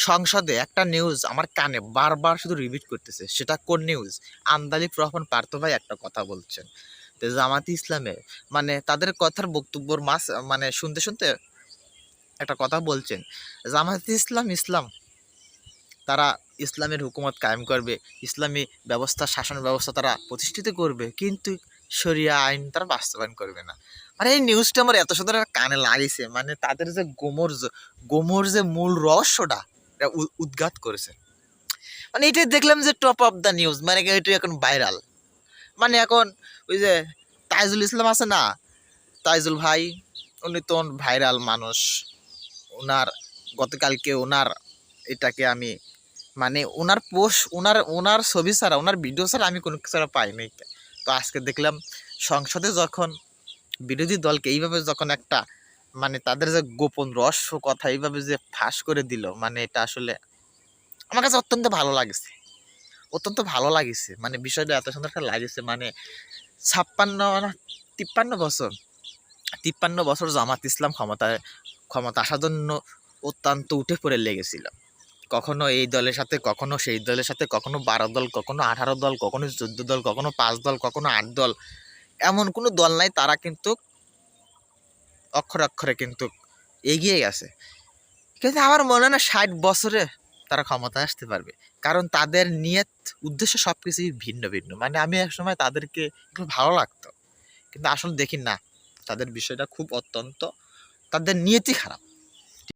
সংসদে একটা নিউজ আমার কানে বারবার শুধু রিপিট করতেছে। সেটা কোন নিউজ? আন্দালিব রহমান পার্থ ভাই একটা কথা বলছেন যে জামাতে ইসলামে মানে তাদের কথার বক্তব্যর মানে শুনতে শুনতে একটা কথা বলছেন, জামাতে ইসলাম তারা ইসলামের হুকুমত কায়েম করবে, ইসলামী ব্যবস্থা শাসন ব্যবস্থা তারা প্রতিষ্ঠিত করবে, কিন্তু শরিয়া আইন তারা বাস্তবায়ন করবে না। মানে এই নিউজটা আমার এত সুন্দর কানে লাগিয়েছে, মানে তাদের যে গোমর যে মূল রহস্যটা এটা উদ্ঘাত করেছে। মানে এটাই দেখলাম যে টপ অফ দ্য নিউজ, মানে এটা এখন ভাইরাল। মানে এখন ওই যে তাইজুল ইসলাম আছে না, তাইজুল ভাই, উনি তো ভাইরাল মানুষ। ওনার গতকালকে ওনার এটাকে আমি মানে ওনার পোস্ট ওনার ছবি ছাড়া ওনার ভিডিও ছাড়া আমি কোনো কিছু আর পাই নাই। তো আজকে দেখলাম সংসদে যখন বিরোধী দলকে এইভাবে যখন একটা মানে তাদের যে গোপন রহস্য কথা এইভাবে যে ফাঁস করে দিল, মানে এটা আসলে আমার কাছে অত্যন্ত ভালো লাগেছে। মানে বিষয়টা এত সুন্দর একটা লাগেছে। মানে 53 বছর জামাত ইসলাম ক্ষমতা আসার জন্য অত্যন্ত উঠে পড়ে লেগেছিল। কখনো এই দলের সাথে, কখনো সেই দলের সাথে, কখনো 12 দল, কখনো 18 দল, কখনো 14 দল, কখনো 5 দল, কখনো 8 দল, এমন কোনো দল নাই। তারা কিন্তু অক্ষরে অক্ষরে কিন্তু এগিয়ে গেছে। কিন্তু আমার মনে হয় না 60 বছরে তারা ক্ষমতায় আসতে পারবে, কারণ তাদের নিয়ত উদ্দেশ্য সবকিছুই ভিন্ন ভিন্ন। মানে আমি এক সময় তাদেরকে একটু ভালো লাগতো, কিন্তু আসলে দেখি না, তাদের বিষয়টা খুব অত্যন্ত, তাদের নিয়তই খারাপ।